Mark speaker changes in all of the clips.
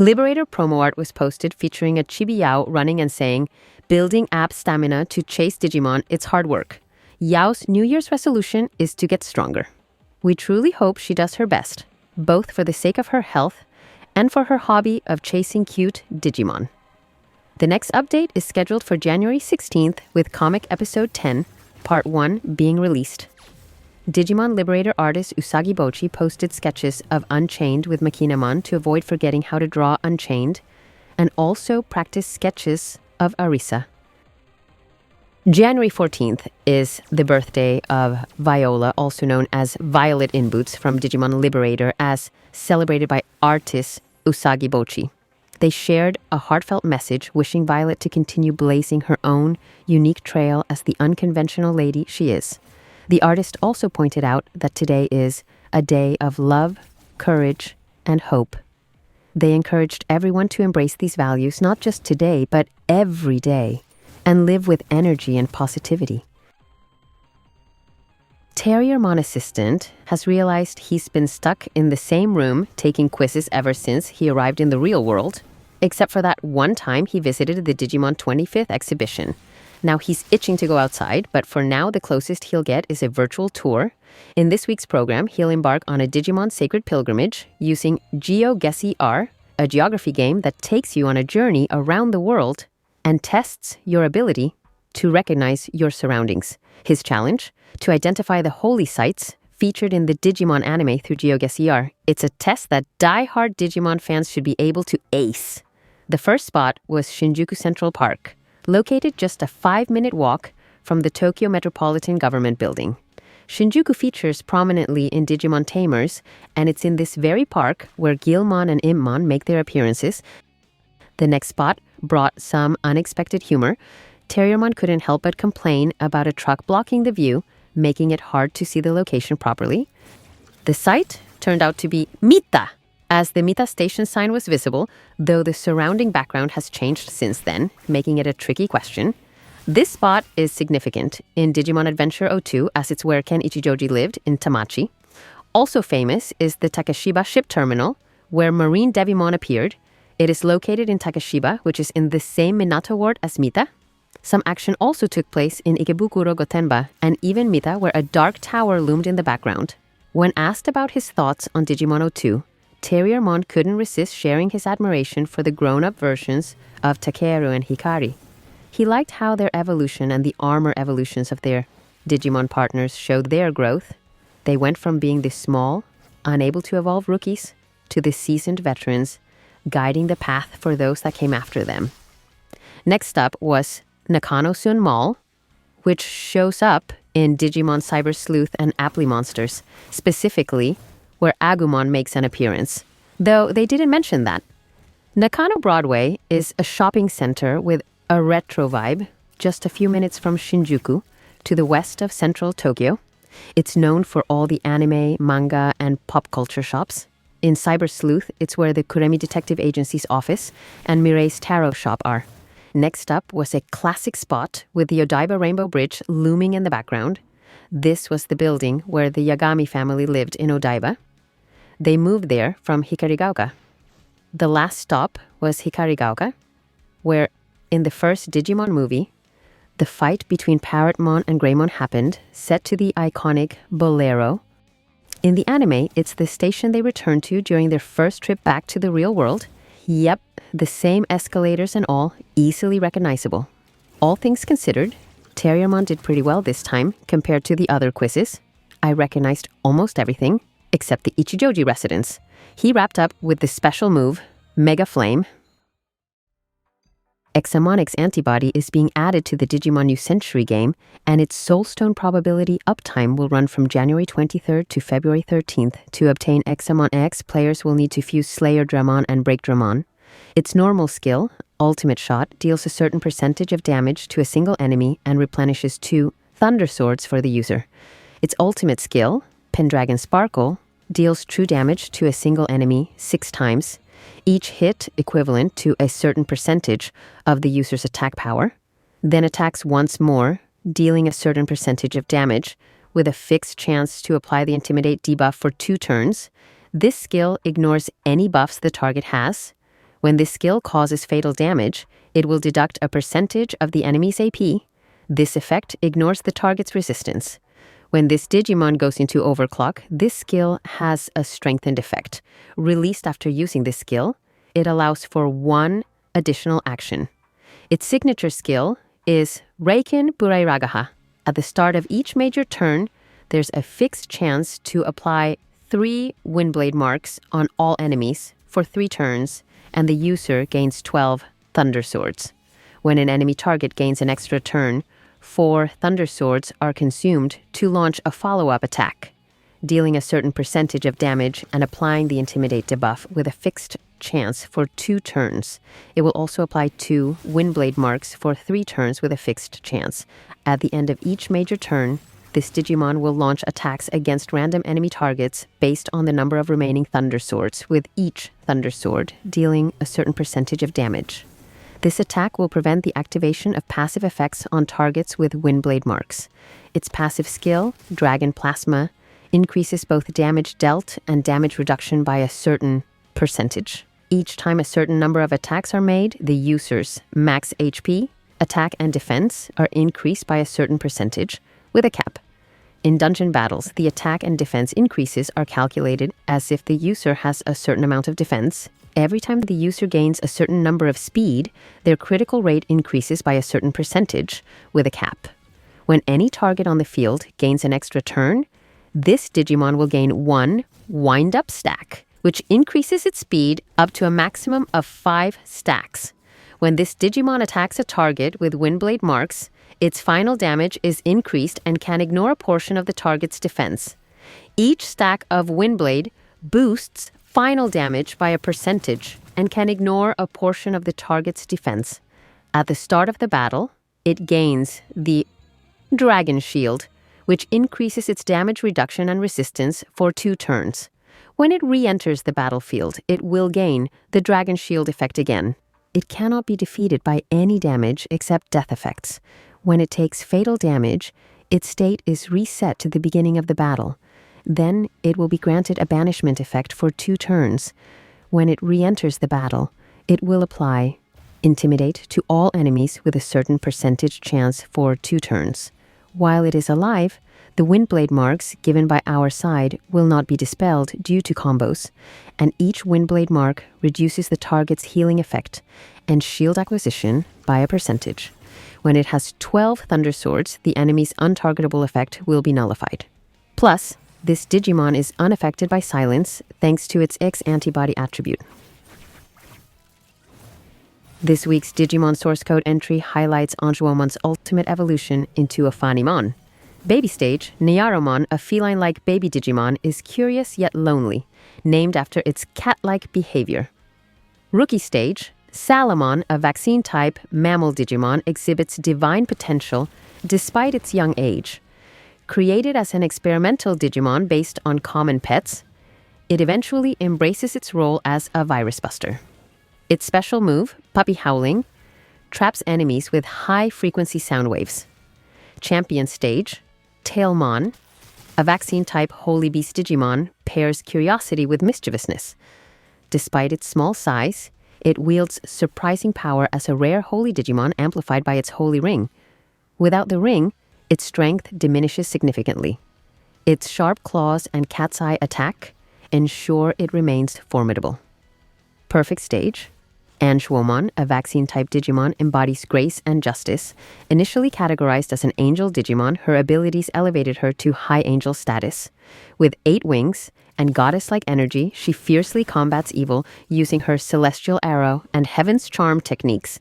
Speaker 1: Liberator promo art was posted featuring a Chibi Yao running and saying, "Building app stamina to chase Digimon, it's hard work. Yao's New Year's resolution is to get stronger. We truly hope she does her best, both for the sake of her health and for her hobby of chasing cute Digimon." The next update is scheduled for January 16th with Comic Episode 10, Part 1 being released. Digimon Liberator artist Usagi Bochi posted sketches of Unchained with Makinamon to avoid forgetting how to draw Unchained, and also practiced sketches of Arisa. January 14th is the birthday of Viola, also known as Violet in Boots from Digimon Liberator, as celebrated by artist Usagi Bochi. They shared a heartfelt message wishing Violet to continue blazing her own unique trail as the unconventional lady she is. The artist also pointed out that today is a day of love, courage, and hope. They encouraged everyone to embrace these values not just today, but every day, and live with energy and positivity. Terriermon assistant has realized he's been stuck in the same room taking quizzes ever since he arrived in the real world, except for that one time he visited the Digimon 25th exhibition. Now he's itching to go outside, but for now the closest he'll get is a virtual tour. In this week's program, he'll embark on a Digimon sacred pilgrimage using GeoGuessr, a geography game that takes you on a journey around the world and tests your ability to recognize your surroundings. His challenge? To identify the holy sites featured in the Digimon anime through GeoGuessr. It's a test that die-hard Digimon fans should be able to ace. The first spot was Shinjuku Central Park, located just a 5-minute walk from the Tokyo Metropolitan Government Building. Shinjuku features prominently in Digimon Tamers, and it's in this very park where Guilmon and Immon make their appearances. The next spot brought some unexpected humor. Terriermon couldn't help but complain about a truck blocking the view, making it hard to see the location properly. The site turned out to be Mita, as the Mita station sign was visible, though the surrounding background has changed since then, making it a tricky question. This spot is significant in Digimon Adventure 02, as it's where Ken Ichijoji lived in Tamachi. Also famous is the Takeshiba ship terminal, where Marine Devimon appeared. It is located in Takeshiba, which is in the same Minato ward as Mita. Some action also took place in Ikebukuro Gotenba and even Mita, where a dark tower loomed in the background. When asked about his thoughts on Digimon 02, Terriermon couldn't resist sharing his admiration for the grown-up versions of Takeru and Hikari. He liked how their evolution and the armor evolutions of their Digimon partners showed their growth. They went from being the small, unable to evolve rookies to the seasoned veterans, guiding the path for those that came after them. Next up was Nakano-sun Mall, which shows up in Digimon Cyber Sleuth and Apply Monsters, specifically where Agumon makes an appearance, though they didn't mention that. Nakano Broadway is a shopping center with a retro vibe, just a few minutes from Shinjuku, to the west of central Tokyo. It's known for all the anime, manga, and pop culture shops. In Cyber Sleuth, it's where the Kuremi Detective Agency's office and Mirai's tarot shop are. Next up was a classic spot with the Odaiba Rainbow Bridge looming in the background. This was the building where the Yagami family lived in Odaiba. They moved there from Hikarigaoka. The last stop was Hikarigaoka, where in the first Digimon movie, the fight between Parrotmon and Greymon happened, set to the iconic Bolero. In the anime, it's the station they return to during their first trip back to the real world. Yep, the same escalators and all, easily recognizable. All things considered, Terriermon did pretty well this time compared to the other quizzes. I recognized almost everything, except the Ichijoji residence. He wrapped up with the special move, Mega Flame. Examon X-Antibody is being added to the Digimon New Century game, and its Soulstone probability uptime will run from January 23rd to February 13th. To obtain Examon X, players will need to fuse Slayer Dramon and Break Dramon. Its normal skill, Ultimate Shot, deals a certain percentage of damage to a single enemy and replenishes 2 Thunder Swords for the user. Its ultimate skill, Pendragon Sparkle, deals true damage to a single enemy 6 times, each hit equivalent to a certain percentage of the user's attack power, then attacks once more, dealing a certain percentage of damage, with a fixed chance to apply the Intimidate debuff for 2 turns. This skill ignores any buffs the target has, When this skill causes fatal damage, it will deduct a percentage of the enemy's AP. This effect ignores the target's resistance. When this Digimon goes into overclock, this skill has a strengthened effect. Released after using this skill, it allows for one additional action. Its signature skill is Reikin Burairagaha. At the start of each major turn, there's a fixed chance to apply 3 Windblade marks on all enemies for 3 turns, and the user gains 12 Thunder Swords. When an enemy target gains an extra turn, 4 Thunder Swords are consumed to launch a follow-up attack, dealing a certain percentage of damage and applying the Intimidate debuff with a fixed chance for 2 turns. It will also apply 2 Windblade marks for 3 turns with a fixed chance. At the end of each major turn, this Digimon will launch attacks against random enemy targets based on the number of remaining Thunder Swords, with each Thunder Sword dealing a certain percentage of damage. This attack will prevent the activation of passive effects on targets with Windblade marks. Its passive skill, Dragon Plasma, increases both damage dealt and damage reduction by a certain percentage. Each time a certain number of attacks are made, the user's max HP, attack, and defense are increased by a certain percentage, with a cap. In dungeon battles, the attack and defense increases are calculated as if the user has a certain amount of defense. Every time the user gains a certain number of speed, their critical rate increases by a certain percentage, with a cap. When any target on the field gains an extra turn, this Digimon will gain 1 wind-up stack, which increases its speed up to a maximum of 5 stacks. When this Digimon attacks a target with Windblade marks, its final damage is increased and can ignore a portion of the target's defense. Each stack of Windblade boosts final damage by a percentage and can ignore a portion of the target's defense. At the start of the battle, it gains the Dragon Shield, which increases its damage reduction and resistance for 2 turns. When it re-enters the battlefield, it will gain the Dragon Shield effect again. It cannot be defeated by any damage except death effects. When it takes fatal damage, its state is reset to the beginning of the battle. Then it will be granted a banishment effect for 2 turns. When it re-enters the battle, it will apply Intimidate to all enemies with a certain percentage chance for 2 turns. While it is alive, the Windblade marks given by our side will not be dispelled due to combos, and each Windblade mark reduces the target's healing effect and shield acquisition by a percentage. When it has 12 Thunder Swords, the enemy's untargetable effect will be nullified. Plus, this Digimon is unaffected by silence thanks to its X-Antibody attribute. This week's Digimon source code entry highlights Anjuomon's ultimate evolution into Ofanimon. Baby stage, Nyaromon, a feline-like baby Digimon, is curious yet lonely, named after its cat-like behavior. Rookie stage, Salamon, a vaccine-type mammal Digimon, exhibits divine potential despite its young age. Created as an experimental Digimon based on common pets, it eventually embraces its role as a virus buster. Its special move, Puppy Howling, traps enemies with high-frequency sound waves. Champion stage, Tailmon, a vaccine-type Holy Beast Digimon, pairs curiosity with mischievousness. Despite its small size, it wields surprising power as a rare Holy Digimon amplified by its Holy Ring. Without the ring, its strength diminishes significantly. Its sharp claws and cat's eye attack ensure it remains formidable. Perfect stage, Anjuomon, a vaccine-type Digimon, embodies grace and justice. Initially categorized as an angel Digimon, her abilities elevated her to high angel status. With 8 wings and goddess-like energy, she fiercely combats evil using her celestial arrow and heaven's charm techniques.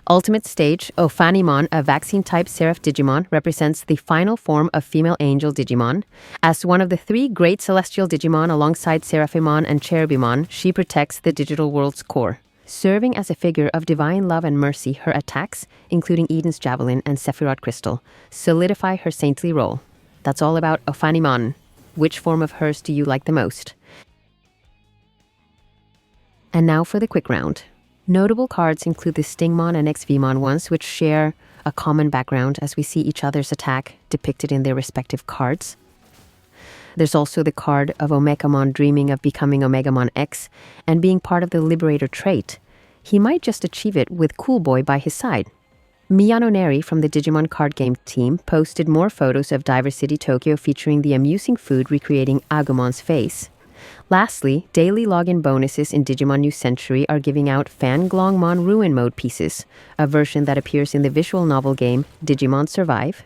Speaker 1: Ultimate stage, Ofanimon, a vaccine-type Seraph Digimon, represents the final form of female angel Digimon. As one of the 3 great celestial Digimon alongside Seraphimon and Cherubimon, she protects the digital world's core. Serving as a figure of divine love and mercy, her attacks, including Eden's Javelin and Sephiroth Crystal, solidify her saintly role. That's all about Ofanimon. Which form of hers do you like the most? And now for the quick round. Notable cards include the Stingmon and Xvmon ones, which share a common background as we see each other's attack depicted in their respective cards. There's also the card of Omegamon dreaming of becoming Omegamon X and being part of the Liberator trait. He might just achieve it with Cool Boy by his side. Miyano Neri from the Digimon card game team posted more photos of Diver City, Tokyo featuring the amusing food recreating Agumon's face. Lastly, daily login bonuses in Digimon New Century are giving out Fanglongmon Ruin Mode pieces, a version that appears in the visual novel game Digimon Survive.